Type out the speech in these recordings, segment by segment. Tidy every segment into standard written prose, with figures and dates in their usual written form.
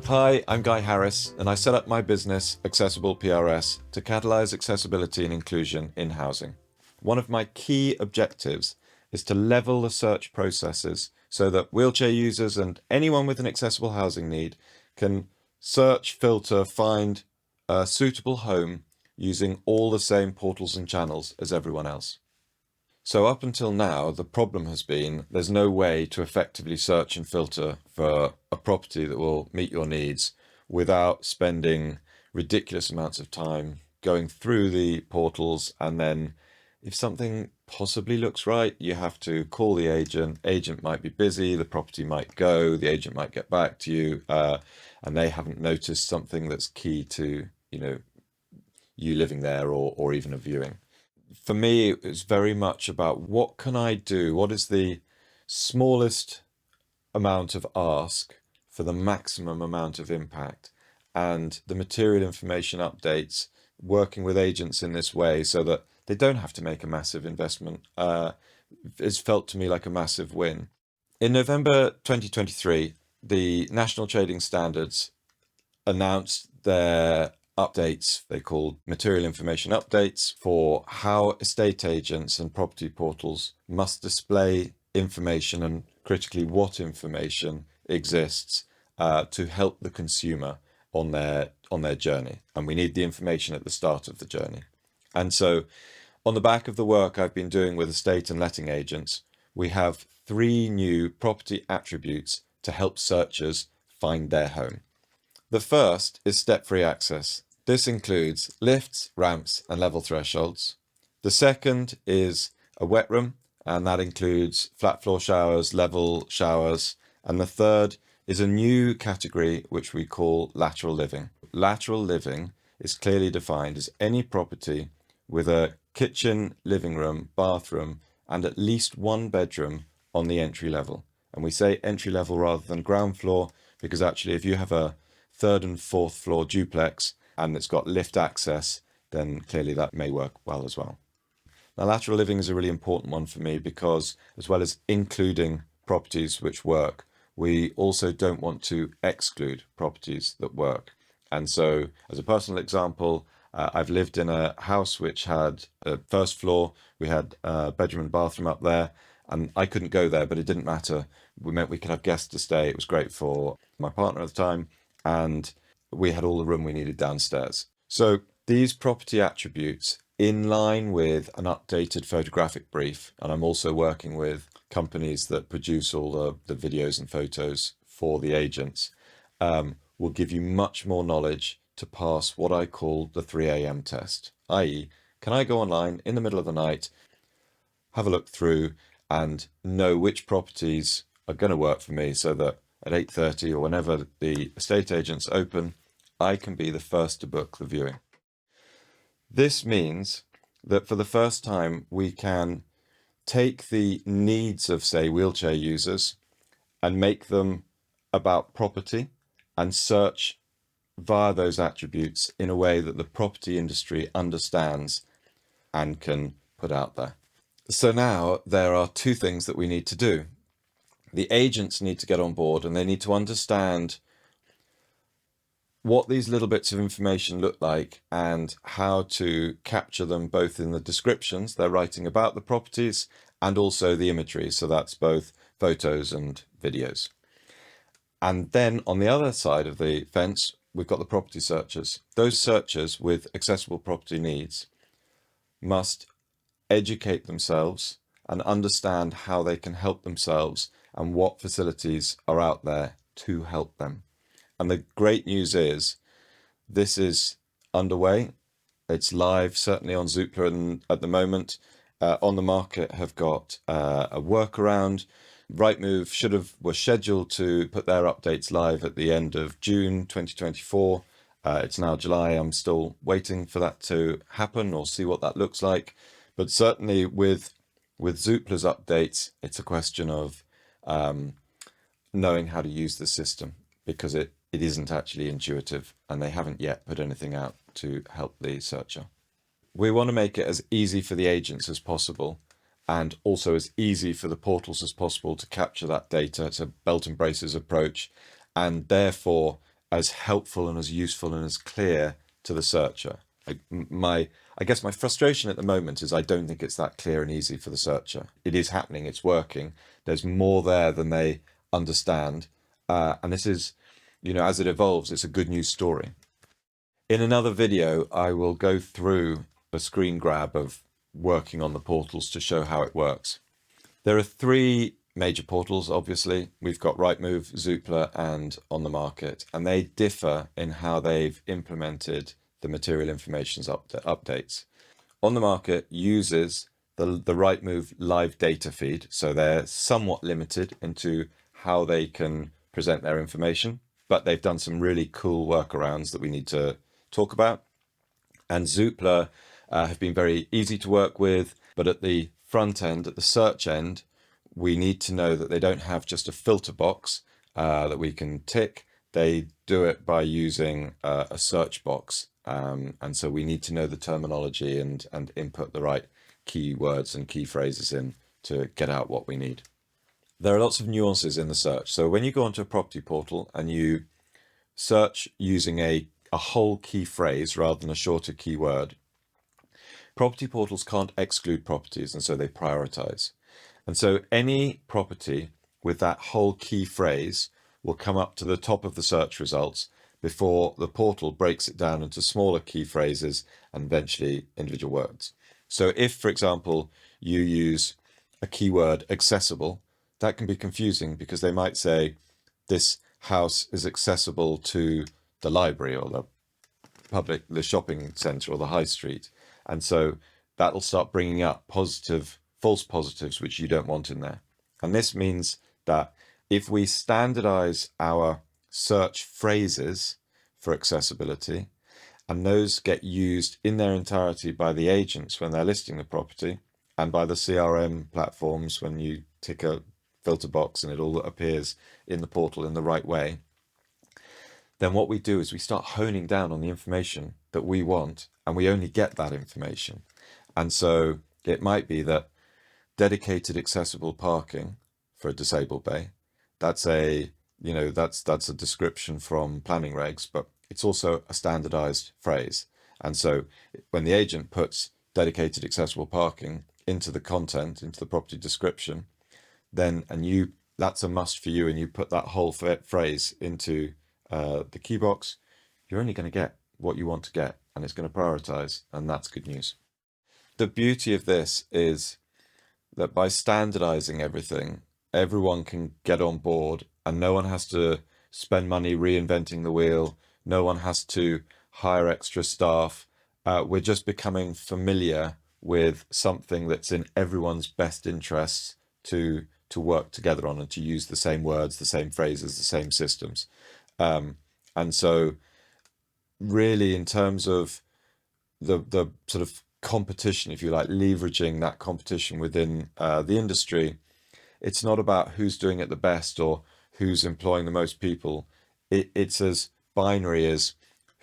Hi, I'm Guy Harris, and I set up my business, AccessiblePRS, to catalyze accessibility and inclusion in housing. One of my key objectives is to level the search processes so that wheelchair users and anyone with an accessible housing need can search, filter, find a suitable home using all the same portals and channels as everyone else. So up until now, the problem has been there's no way to effectively search and filter for a property that will meet your needs without spending ridiculous amounts of time going through the portals. And then if something possibly looks right, you have to call the agent. Agent might be busy, the property might go, the agent might get back to you, and they haven't noticed something that's key to, you living there or even a viewing. For me, it was very much about what can I do? What is the smallest amount of ask for the maximum amount of impact? And the material information updates, working with agents in this way so that they don't have to make a massive investment, is felt to me like a massive win. In November 2023, the National Trading Standards announced their updates, they called material information updates, for how estate agents and property portals must display information and critically what information exists to help the consumer on their journey. And we need the information at the start of the journey. And so on the back of the work I've been doing with estate and letting agents, we have 3 new property attributes to help searchers find their home. The first is step-free access. This includes lifts, ramps, and level thresholds. The second is a wet room, and that includes flat floor showers, level showers. And the third is a new category which we call lateral living. Lateral living is clearly defined as any property with a kitchen, living room, bathroom, and at least one bedroom on the entry level. And we say entry level rather than ground floor because actually if you have a 3rd and 4th floor duplex and it's got lift access, then clearly that may work well as well. Now, lateral living is a really important one for me because as well as including properties which work, we also don't want to exclude properties that work. And so as a personal example, I've lived in a house which had a 1st floor, we had a bedroom and bathroom up there, and I couldn't go there, but it didn't matter. We meant we could have guests to stay. It was great for my partner at the time, and we had all the room we needed downstairs. So these property attributes, in line with an updated photographic brief, and I'm also working with companies that produce all the videos and photos for the agents, will give you much more knowledge to pass what I call the 3 a.m. test, i.e., can I go online in the middle of the night, have a look through and know which properties are going to work for me so that at 8:30 or whenever the estate agents open, I can be the first to book the viewing. This means that for the first time, we can take the needs of, say, wheelchair users and make them about property and search via those attributes in a way that the property industry understands and can put out there. So now there are 2 things that we need to do. The agents need to get on board and they need to understand what these little bits of information look like and how to capture them both in the descriptions they're writing about the properties and also the imagery. So that's both photos and videos. And then on the other side of the fence, we've got the property searchers. Those searchers with accessible property needs must educate themselves and understand how they can help themselves and what facilities are out there to help them. And the great news is this is underway. It's live, certainly on Zoopla at the moment. On the market have got a workaround. Rightmove was scheduled to put their updates live at the end of June 2024. It's now July. I'm still waiting for that to happen or see what that looks like. But certainly with Zoopla's updates, it's a question of knowing how to use the system because it isn't actually intuitive and they haven't yet put anything out to help the searcher. We want to make it as easy for the agents as possible and also as easy for the portals as possible to capture that data. It's a belt and braces approach, and therefore as helpful and as useful and as clear to the searcher. I guess my frustration at the moment is I don't think it's that clear and easy for the searcher. It is happening, it's working. There's more there than they understand. And this is, as it evolves, it's a good news story. In another video, I will go through a screen grab of working on the portals to show how it works. There are 3 major portals, obviously. We've got Rightmove, Zoopla, and On the Market, and they differ in how they've implemented the material information's updates. On the Market uses the Rightmove live data feed, so they're somewhat limited into how they can present their information, but they've done some really cool workarounds that we need to talk about. And Zoopla have been very easy to work with, but at the front end, at the search end, we need to know that they don't have just a filter box that we can tick. They do it by using a search box. And so we need to know the terminology and input the right keywords and key phrases in to get out what we need. There are lots of nuances in the search. So when you go onto a property portal and you search using a whole key phrase rather than a shorter keyword, property portals can't exclude properties, and so they prioritize. And so any property with that whole key phrase will come up to the top of the search results before the portal breaks it down into smaller key phrases and eventually individual words. So if, for example, you use a keyword accessible, that can be confusing because they might say this house is accessible to the library or the shopping centre or the high street. And so that'll start bringing up false positives, which you don't want in there. And this means that if we standardize our search phrases for accessibility, and those get used in their entirety by the agents when they're listing the property, and by the CRM platforms when you tick a filter box and it all appears in the portal in the right way, then what we do is we start honing down on the information that we want, and we only get that information. And so it might be that dedicated accessible parking for a disabled bay, that's a description from planning regs, but it's also a standardized phrase. And so when the agent puts dedicated accessible parking into the content, into the property description, then that's a must for you, and you put that whole phrase into the key box, you're only going to get what you want to get, and it's going to prioritize, and that's good news. The beauty of this is that by standardizing everything, everyone can get on board, and no one has to spend money reinventing the wheel. No one has to hire extra staff. We're just becoming familiar with something that's in everyone's best interests to work together on, and to use the same words, the same phrases, the same systems. And so really, in terms of the sort of competition, if you like, leveraging that competition within the industry, it's not about who's doing it the best or who's employing the most people. It's as binary as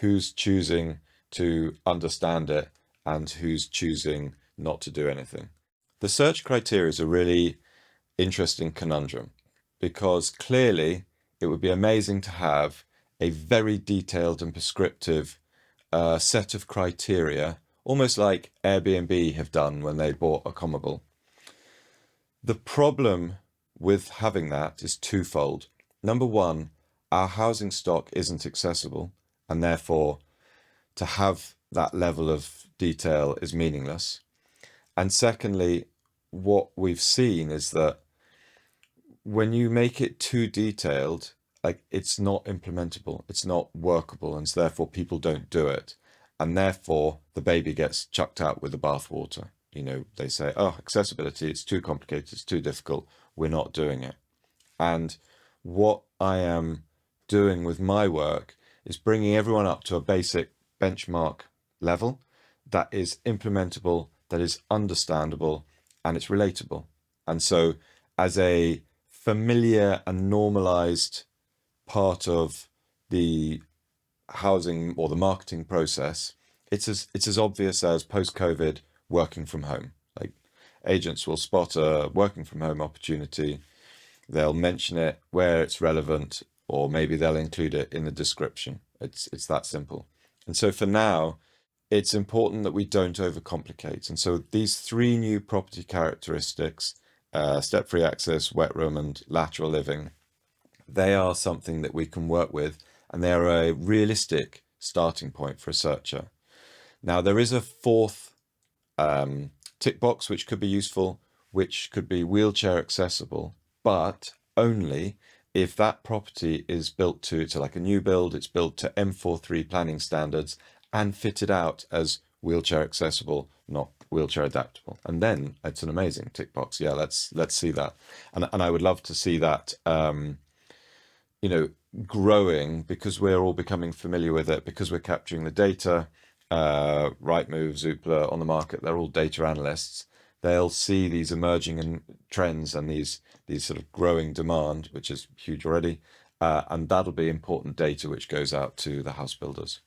who's choosing to understand it and who's choosing not to do anything. The search criteria is a really interesting conundrum, because clearly it would be amazing to have a very detailed and prescriptive set of criteria, almost like Airbnb have done when they bought Accomable. The problem with having that is twofold. Number one, our housing stock isn't accessible, and therefore to have that level of detail is meaningless. And secondly, what we've seen is that when you make it too detailed, like, it's not implementable, it's not workable, and so therefore people don't do it. And therefore the baby gets chucked out with the bathwater. They say, oh, accessibility, it's too complicated, it's too difficult, we're not doing it. And what I am doing with my work is bringing everyone up to a basic benchmark level that is implementable, that is understandable, and it's relatable. And so as a familiar and normalized part of the housing or the marketing process, it's as obvious as post-COVID working from home. Like, agents will spot a working from home opportunity, they'll mention it where it's relevant, or maybe they'll include it in the description. It's that simple. And so for now, it's important that we don't overcomplicate. And so these three new property characteristics, step-free access, wet room, and lateral living, they are something that we can work with, and they are a realistic starting point for a searcher. Now, there is a fourth tick box which could be useful, which could be wheelchair accessible, but only if that property is built to like a new build, it's built to M43 planning standards and fitted out as wheelchair accessible, not wheelchair adaptable. And then it's an amazing tick box. Yeah, let's see that. And I would love to see that growing, because we're all becoming familiar with it, because we're capturing the data. Rightmove, Zoopla, On the Market, they're all data analysts. They'll see these emerging trends and these sort of growing demand, which is huge already, and that'll be important data which goes out to the house builders.